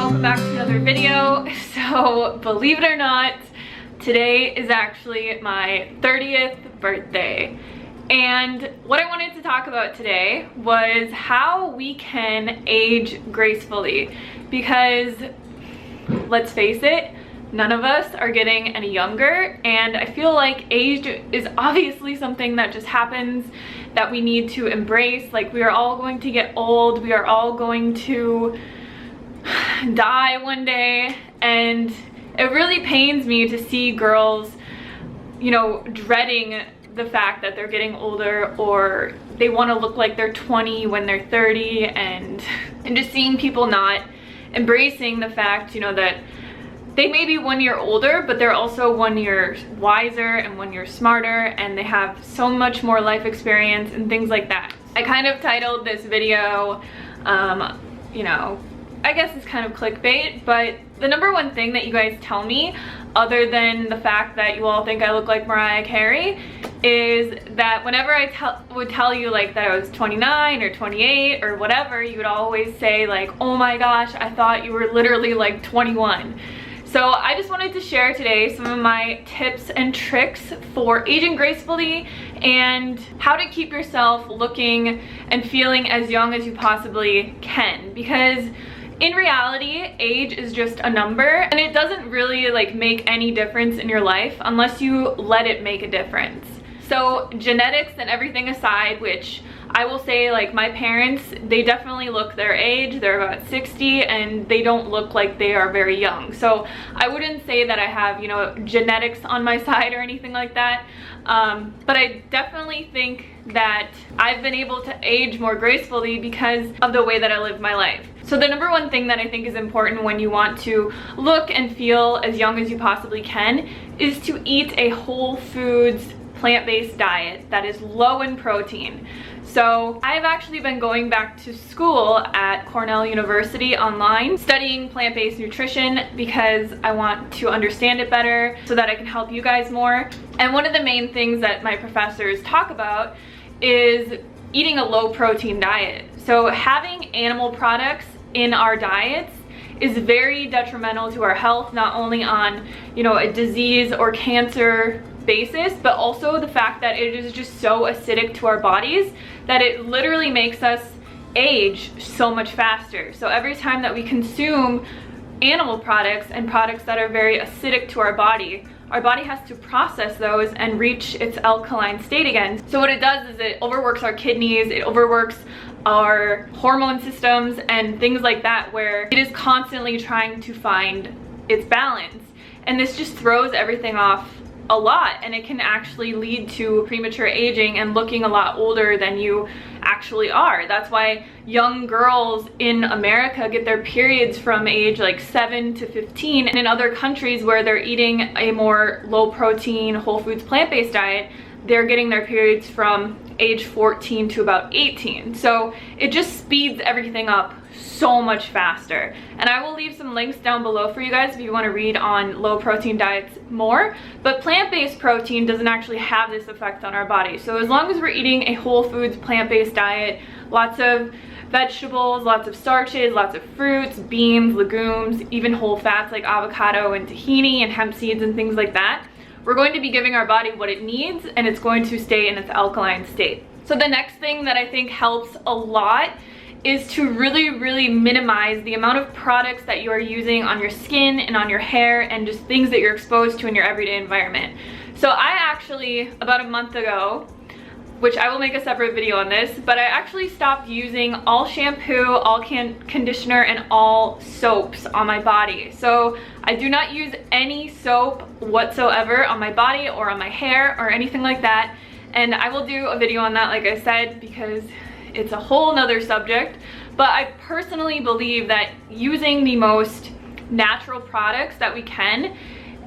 welcome back to another video. So believe it or not, today is actually my 30th birthday. And what I wanted to talk about today was how we can age gracefully, because let's face it, none of us are getting any younger, and I feel like age is obviously something that just happens that we need to embrace. Like, we are all going to get old, we are all going to die one day, and it really pains me to see girls, you know, dreading the fact that they're getting older, or they want to look like they're 20 when they're 30, and just seeing people not embracing the fact, you know, that they may be 1 year older, but they're also 1 year wiser and 1 year smarter, and they have so much more life experience and things like that. I kind of titled this video, you know, I guess it's kind of clickbait, but the number one thing that you guys tell me, other than the fact that you all think I look like Mariah Carey, is that whenever I would tell you like that I was 29 or 28 or whatever, you would always say like, oh my gosh, I thought you were literally like 21. So I just wanted to share today some of my tips and tricks for aging gracefully and how to keep yourself looking and feeling as young as you possibly can, because in reality, age is just a number, and it doesn't really like make any difference in your life unless you let it make a difference. So genetics and everything aside, which I will say, like, my parents, they definitely look their age. They're about 60 and they don't look like they are very young. So I wouldn't say that I have, you know, genetics on my side or anything like that. But I definitely think that I've been able to age more gracefully because of the way that I live my life. So the number one thing that I think is important when you want to look and feel as young as you possibly can is to eat a whole foods plant-based diet that is low in protein. So I've actually been going back to school at Cornell University online, studying plant-based nutrition because I want to understand it better so that I can help you guys more. And one of the main things that my professors talk about is eating a low protein diet. So having animal products in our diets is very detrimental to our health, not only on, you know, a disease or cancer basis, but also the fact that it is just so acidic to our bodies that it literally makes us age so much faster. So every time that we consume animal products and products that are very acidic to our body has to process those and reach its alkaline state again. So what it does is it overworks our kidneys, it overworks our hormone systems and things like that, where it is constantly trying to find its balance. And this just throws everything off a lot, and it can actually lead to premature aging and looking a lot older than you actually are. That's why young girls in America get their periods from age like 7 to 15, and in other countries where they're eating a more low protein, whole foods, plant-based diet, they're getting their periods from age 14 to about 18. So it just speeds everything up so much faster. And I will leave some links down below for you guys if you want to read on low protein diets more. But plant-based protein doesn't actually have this effect on our body. So as long as we're eating a whole foods plant-based diet, lots of vegetables, lots of starches, lots of fruits, beans, legumes, even whole fats like avocado and tahini and hemp seeds and things like that, we're going to be giving our body what it needs, and it's going to stay in its alkaline state. So the next thing that I think helps a lot is to really minimize the amount of products that you are using on your skin and on your hair and just things that you're exposed to in your everyday environment. So I actually, about a month ago, which I will make a separate video on this, but I actually stopped using all shampoo, all conditioner, and all soaps on my body. So I do not use any soap whatsoever on my body or on my hair or anything like that. And I will do a video on that, like I said, because it's a whole nother subject. But I personally believe that using the most natural products that we can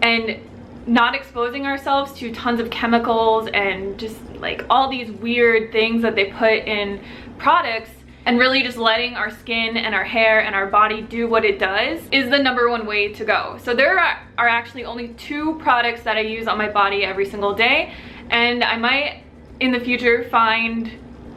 and not exposing ourselves to tons of chemicals and just like all these weird things that they put in products, and really just letting our skin and our hair and our body do what it does, is the number one way to go. So there are actually only 2 products that I use on my body every single day, and I might in the future find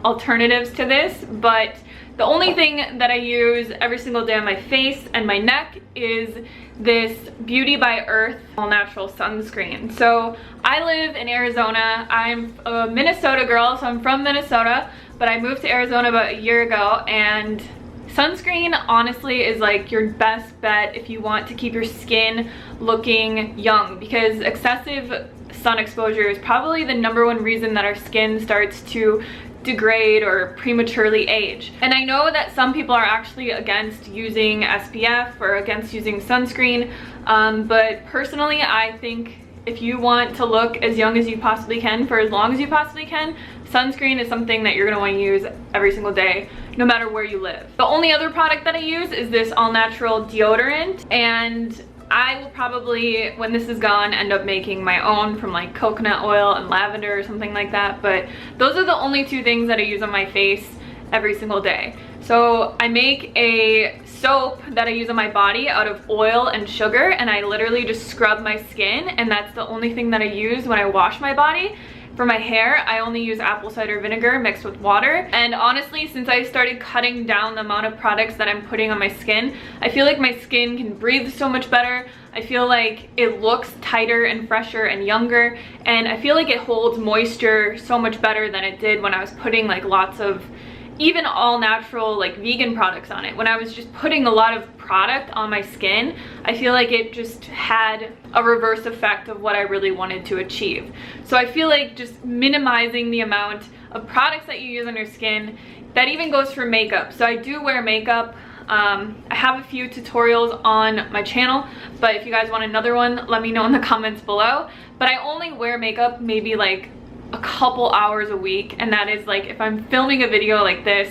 alternatives to this, but The only thing that I use every single day on my face and my neck is this Beauty by Earth all natural sunscreen. So I live in Arizona. I'm a Minnesota girl, so I'm from Minnesota, but I moved to Arizona about a year ago, and sunscreen honestly is like your best bet if you want to keep your skin looking young, because excessive sun exposure is probably the #1 reason that our skin starts to degrade or prematurely age. And I know that some people are actually against using SPF or against using sunscreen, but personally I think if you want to look as young as you possibly can for as long as you possibly can, sunscreen is something that you're going to want to use every single day, no matter where you live. The only other product that I use is this all natural deodorant, and I will probably, when this is gone, end up making my own from like coconut oil and lavender or something like that. But those are the only 2 things that I use on my face every single day. So I make a soap that I use on my body out of oil and sugar, and I literally just scrub my skin, and that's the only thing that I use when I wash my body. For my hair, I only use apple cider vinegar mixed with water. And honestly, since I started cutting down the amount of products that I'm putting on my skin, I feel like my skin can breathe so much better. I feel like it looks tighter and fresher and younger, and I feel like it holds moisture so much better than it did when I was putting like lots of even all natural like vegan products on it. When I was just putting a lot of product on my skin, I feel like it just had a reverse effect of what I really wanted to achieve. So I feel like just minimizing the amount of products that you use on your skin, that even goes for makeup. So I do wear makeup. I have a few tutorials on my channel, but if you guys want another one, let me know in the comments below. But I only wear makeup maybe like a couple hours a week, and that is like if I'm filming a video like this,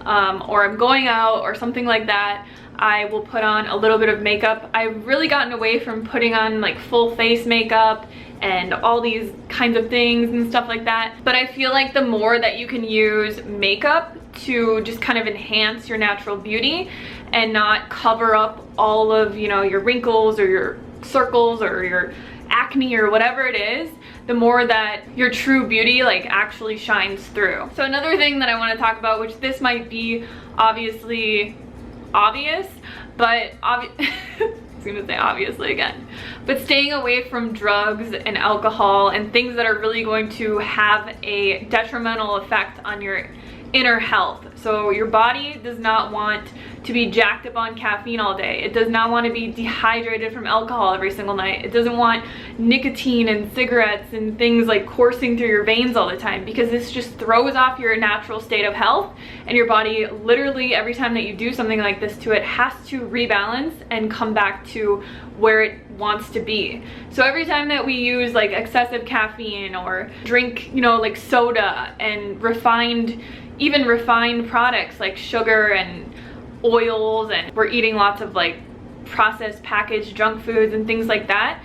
or I'm going out or something like that, I will put on a little bit of makeup. I've really gotten away from putting on like full face makeup and all these kinds of things and stuff like that. But I feel like the more that you can use makeup to just kind of enhance your natural beauty and not cover up all of, you know, your wrinkles or your circles or your acne or whatever it is, the more that your true beauty like actually shines through. So another thing that I want to talk about, which this might be obviously obvious, but I was gonna say obviously again, but staying away from drugs and alcohol and things that are really going to have a detrimental effect on your inner health. So your body does not want to be jacked up on caffeine all day. It does not want to be dehydrated from alcohol every single night. It doesn't want nicotine and cigarettes and things like coursing through your veins all the time, because this just throws off your natural state of health, and your body literally every time that you do something like this to it has to rebalance and come back to where it wants to be. So every time that we use like excessive caffeine or drink, you know, like soda and even refined products like sugar and oils, and we're eating lots of like processed packaged junk foods and things like that,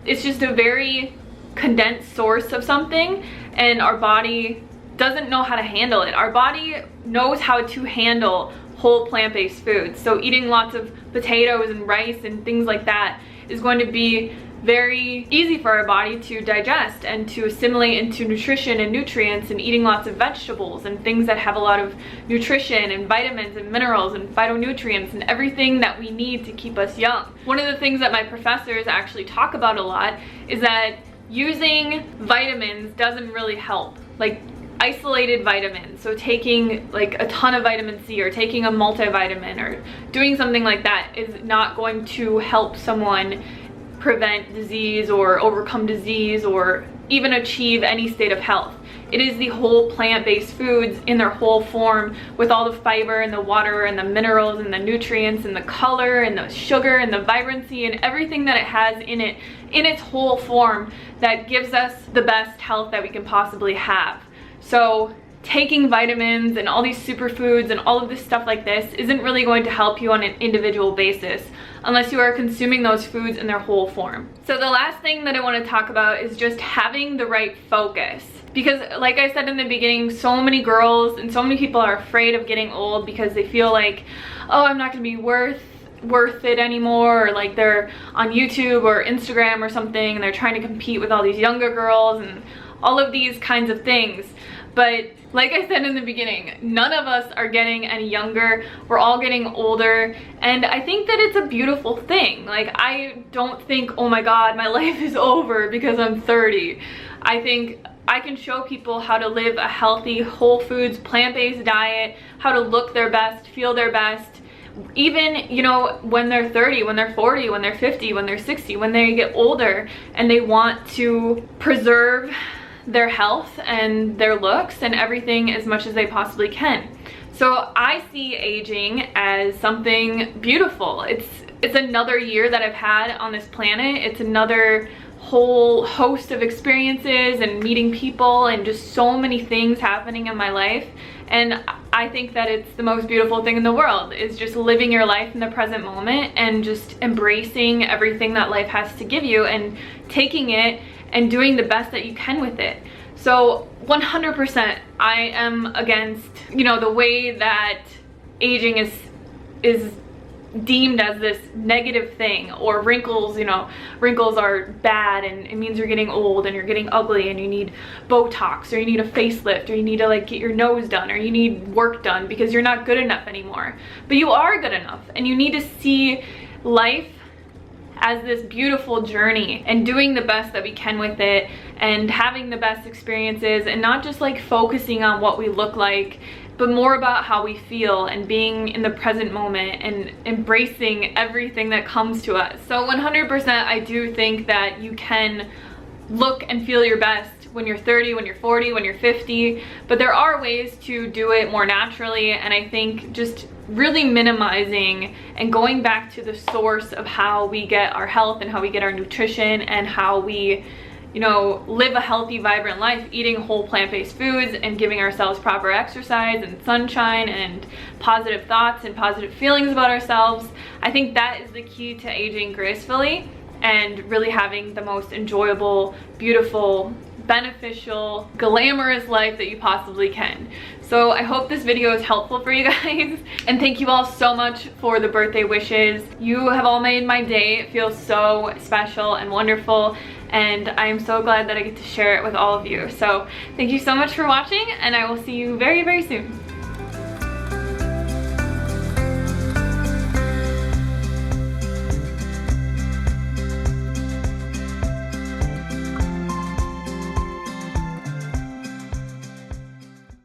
it's just a very condensed source of something, and our body doesn't know how to handle it. Our body knows how to handle whole plant-based foods. So eating lots of potatoes and rice and things like that is going to be very easy for our body to digest and to assimilate into nutrition and nutrients, and eating lots of vegetables and things that have a lot of nutrition and vitamins and minerals and phytonutrients and everything that we need to keep us young. One of the things that my professors actually talk about a lot is that using vitamins doesn't really help. Like isolated vitamins, so taking like a ton of vitamin C or taking a multivitamin or doing something like that is not going to help someone prevent disease or overcome disease or even achieve any state of health. It is the whole plant-based foods in their whole form, with all the fiber and the water and the minerals and the nutrients and the color and the sugar and the vibrancy and everything that it has in it, in its whole form, that gives us the best health that we can possibly have. So taking vitamins and all these superfoods and all of this stuff like this isn't really going to help you on an individual basis unless you are consuming those foods in their whole form. So the last thing that I want to talk about is just having the right focus. Because like I said in the beginning, so many girls and so many people are afraid of getting old because they feel like, oh, I'm not going to be worth it anymore, or like they're on YouTube or Instagram or something and they're trying to compete with all these younger girls and all of these kinds of things. But Like I said in the beginning, none of us are getting any younger. We're all getting older, and I think that it's a beautiful thing. Like, I don't think, oh my god, my life is over because I'm 30. I think I can show people how to live a healthy, whole foods, plant-based diet, how to look their best, feel their best, even, you know, when they're 30, when they're 40, when they're 50, when they're 60, when they get older and they want to preserve their health and their looks and everything as much as they possibly can. So I see aging as something beautiful. It's another year that I've had on this planet. It's another whole host of experiences and meeting people and just so many things happening in my life. And I think that it's the most beautiful thing in the world, is just living your life in the present moment and just embracing everything that life has to give you and taking it and doing the best that you can with it. So 100% I am against, you know, the way that aging is deemed as this negative thing, or wrinkles, you know, wrinkles are bad and it means you're getting old and you're getting ugly and you need Botox, or you need a facelift, or you need to like get your nose done, or you need work done because you're not good enough anymore. But you are good enough, and you need to see life as this beautiful journey and doing the best that we can with it and having the best experiences, and not just like focusing on what we look like, but more about how we feel and being in the present moment and embracing everything that comes to us. So 100% I do think that you can look and feel your best when you're 30, when you're 40, when you're 50, but there are ways to do it more naturally. And I think just really minimizing and going back to the source of how we get our health and how we get our nutrition and how we, you know, live a healthy, vibrant life, eating whole plant-based foods and giving ourselves proper exercise and sunshine and positive thoughts and positive feelings about ourselves. I think that is the key to aging gracefully and really having the most enjoyable, beautiful, beneficial, glamorous life that you possibly can. So I hope this video is helpful for you guys, and thank you all so much for the birthday wishes. You have all made my day. It feels so special and wonderful, and I am so glad that I get to share it with all of you. So thank you so much for watching, and I will see you very, very soon.